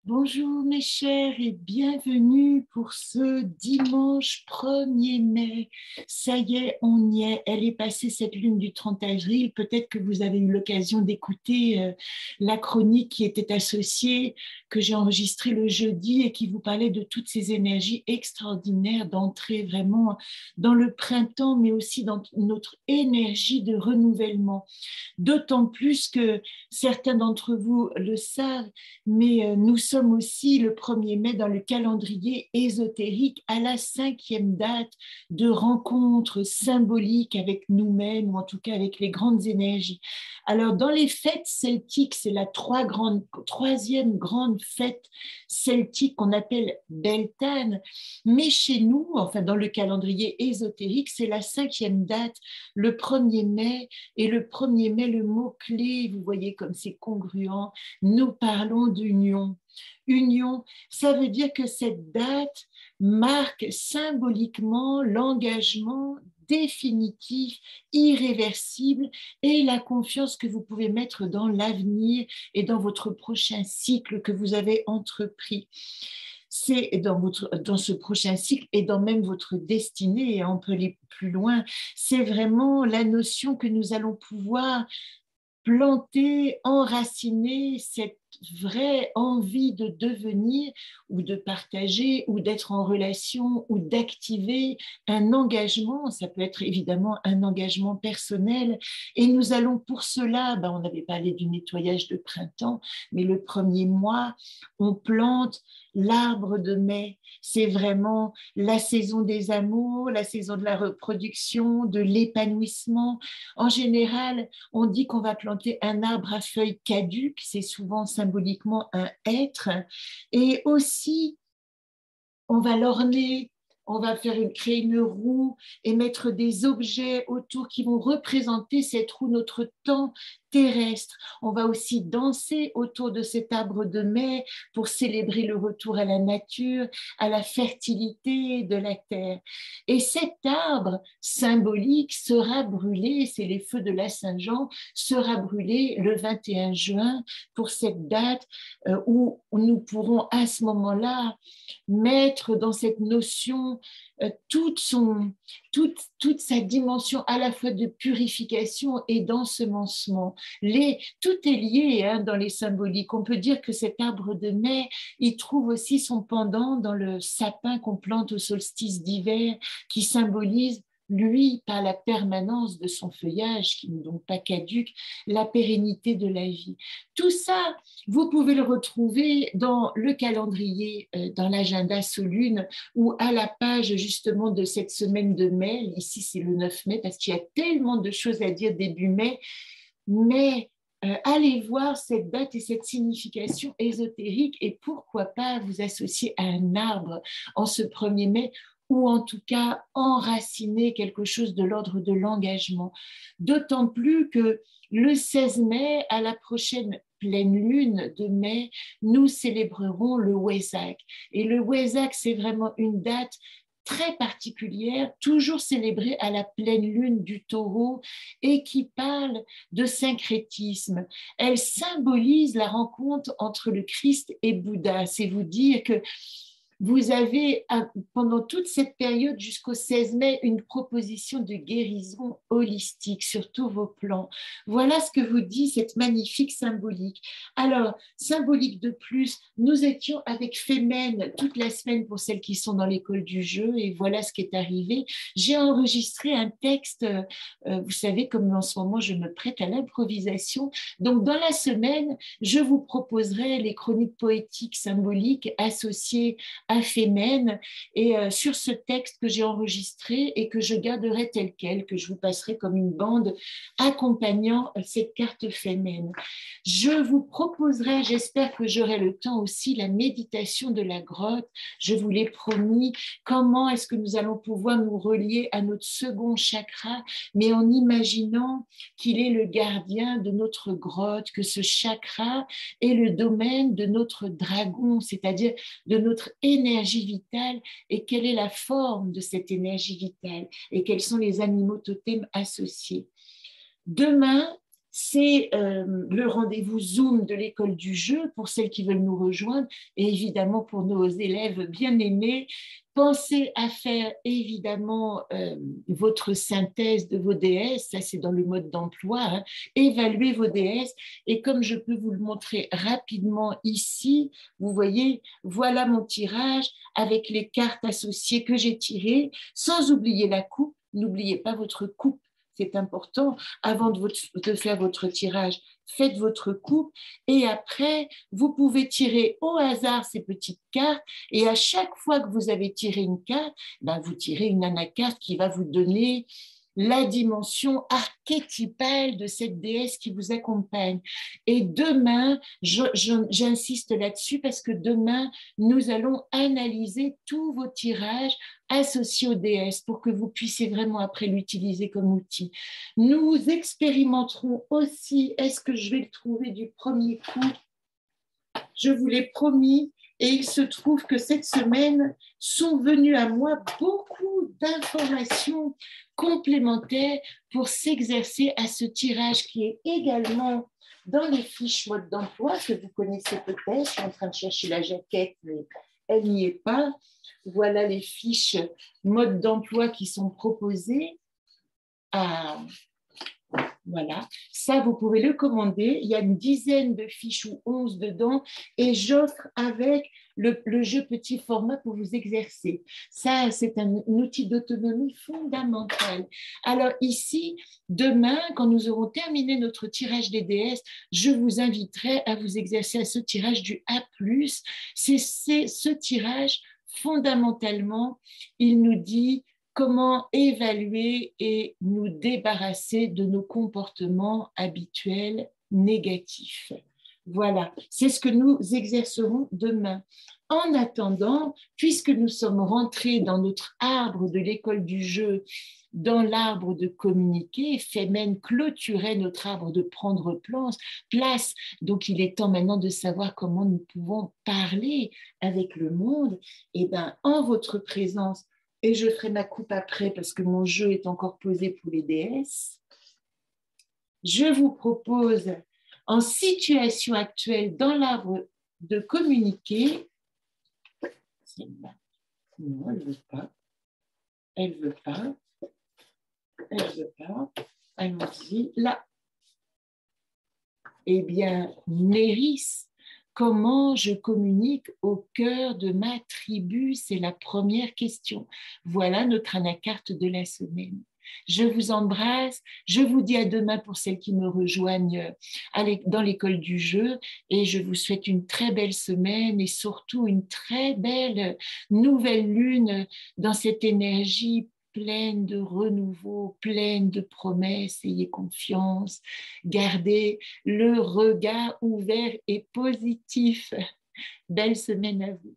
Bonjour mes chers et bienvenue pour ce dimanche 1er mai. Ça y est, on y est. Elle est passée cette lune du 30 avril. Peut-être que vous avez eu l'occasion d'écouter la chronique qui était associée, que j'ai enregistrée le jeudi et qui vous parlait de toutes ces énergies extraordinaires d'entrer vraiment dans le printemps, mais aussi dans notre énergie de renouvellement. D'autant plus que certains d'entre vous le savent, mais nous sommes aussi le 1er mai dans le calendrier ésotérique à la 5e date de rencontre symbolique avec nous-mêmes, ou en tout cas avec les grandes énergies. Alors, dans les fêtes celtiques, c'est la troisième grande fête celtique qu'on appelle Beltane, mais chez nous, enfin dans le calendrier ésotérique, c'est la 5e date, le 1er mai, et le 1er mai, le mot-clé, vous voyez comme c'est congruent, nous parlons d'union. Union, ça veut dire que cette date marque symboliquement l'engagement définitif, irréversible et la confiance que vous pouvez mettre dans l'avenir et dans votre prochain cycle que vous avez entrepris. C'est dans ce prochain cycle et dans même votre destinée, et on peut aller plus loin, c'est vraiment la notion que nous allons pouvoir planter, enraciner cette vraie envie de devenir ou de partager ou d'être en relation ou d'activer un engagement. Ça peut être évidemment un engagement personnel et nous allons pour cela, on avait parlé du nettoyage de printemps, mais le 1er mois, on plante l'arbre de mai. C'est vraiment la saison des amours, la saison de la reproduction, de l'épanouissement. En général, on dit qu'on va planter un arbre à feuilles caduques, c'est souvent symboliquement un hêtre, et aussi on va l'orner, on va créer une roue et mettre des objets autour qui vont représenter cette roue, notre temps terrestre. On va aussi danser autour de cet arbre de mai pour célébrer le retour à la nature, à la fertilité de la terre. Et cet arbre symbolique sera brûlé, c'est les feux de la Saint-Jean, sera brûlé le 21 juin pour cette date où nous pourrons à ce moment-là mettre dans cette notion toute sa dimension à la fois de purification et d'ensemencement. Tout est lié dans les symboliques. On peut dire que cet arbre de mai, il trouve aussi son pendant dans le sapin qu'on plante au solstice d'hiver, qui symbolise lui, par la permanence de son feuillage, qui n'est donc pas caduque, la pérennité de la vie. Tout ça, vous pouvez le retrouver dans le calendrier, dans l'agenda Solune, ou à la page justement de cette semaine de mai. Ici, c'est le 9 mai, parce qu'il y a tellement de choses à dire début mai, mais allez voir cette date et cette signification ésotérique, et pourquoi pas vous associer à un arbre en ce 1er mai, ou en tout cas enraciner quelque chose de l'ordre de l'engagement. D'autant plus que le 16 mai, à la prochaine pleine lune de mai, nous célébrerons le Wesak. Et le Wesak, c'est vraiment une date très particulière, toujours célébrée à la pleine lune du Taureau et qui parle de syncrétisme. Elle symbolise la rencontre entre le Christ et Bouddha. C'est vous dire que vous avez, pendant toute cette période jusqu'au 16 mai, une proposition de guérison holistique sur tous vos plans. Voilà ce que vous dit cette magnifique symbolique. Alors, symbolique de plus, nous étions avec Femen toute la semaine pour celles qui sont dans l'école du jeu, et voilà ce qui est arrivé. J'ai enregistré un texte, vous savez, comme en ce moment je me prête à l'improvisation. Donc, dans la semaine, je vous proposerai les chroniques poétiques symboliques associées à Femen, et sur ce texte que j'ai enregistré et que je garderai tel quel, que je vous passerai comme une bande accompagnant cette carte Femen. Je vous proposerai, j'espère que j'aurai le temps aussi, la méditation de la grotte. Je vous l'ai promis. Comment est-ce que nous allons pouvoir nous relier à notre second chakra, mais en imaginant qu'il est le gardien de notre grotte, que ce chakra est le domaine de notre dragon, c'est-à-dire de notre énergie vitale, et quelle est la forme de cette énergie vitale et quels sont les animaux totems associés. Demain, c'est le rendez-vous Zoom de l'école du jeu pour celles qui veulent nous rejoindre et évidemment pour nos élèves bien-aimés. Pensez à faire évidemment votre synthèse de vos DS, ça c'est dans le mode d'emploi, hein. Évaluez vos DS et comme je peux vous le montrer rapidement ici, vous voyez, voilà mon tirage avec les cartes associées que j'ai tirées, sans oublier la coupe. N'oubliez pas votre coupe, c'est important. Avant de faire votre tirage, faites votre coupe et après, vous pouvez tirer au hasard ces petites cartes et à chaque fois que vous avez tiré une carte, ben vous tirez une anacarte qui va vous donner la dimension archétypale de cette déesse qui vous accompagne. Et demain, j'insiste là-dessus parce que demain, nous allons analyser tous vos tirages associés aux déesses pour que vous puissiez vraiment après l'utiliser comme outil. Nous expérimenterons aussi, est-ce que je vais le trouver du premier coup? Je vous l'ai promis, et il se trouve que cette semaine sont venues à moi beaucoup d'informations complémentaires pour s'exercer à ce tirage qui est également dans les fiches mode d'emploi que vous connaissez peut-être. Je suis en train de chercher la jaquette, mais elle n'y est pas. Voilà les fiches mode d'emploi qui sont proposées. Voilà, ça vous pouvez le commander. Il y a une dizaine de fiches ou 11 dedans et j'offre avec le jeu petit format pour vous exercer. Ça, c'est un outil d'autonomie fondamental. Alors ici, demain, quand nous aurons terminé notre tirage des DS, je vous inviterai à vous exercer à ce tirage du A+. C'est ce tirage, fondamentalement, il nous dit comment évaluer et nous débarrasser de nos comportements habituels négatifs. Voilà, c'est ce que nous exercerons demain. En attendant, puisque nous sommes rentrés dans notre arbre de l'école du jeu, dans l'arbre de communiquer, Femen clôturait notre arbre de prendre place. Donc, il est temps maintenant de savoir comment nous pouvons parler avec le monde. Et bien, en votre présence, et je ferai ma coupe après parce que mon jeu est encore posé pour les DS. Je vous propose, en situation actuelle dans l'arbre de communiquer, non, elle ne veut pas, elle ne veut pas, elle ne veut pas, allons-y, là. Eh bien, Néris, comment je communique au cœur de ma tribu? C'est la première question. Voilà notre anacarte de la semaine. Je vous embrasse. Je vous dis à demain pour celles qui me rejoignent dans l'école du jeu. Et je vous souhaite une très belle semaine et surtout une très belle nouvelle lune dans cette énergie pleine de renouveau, pleine de promesses. Ayez confiance. Gardez le regard ouvert et positif. Belle semaine à vous.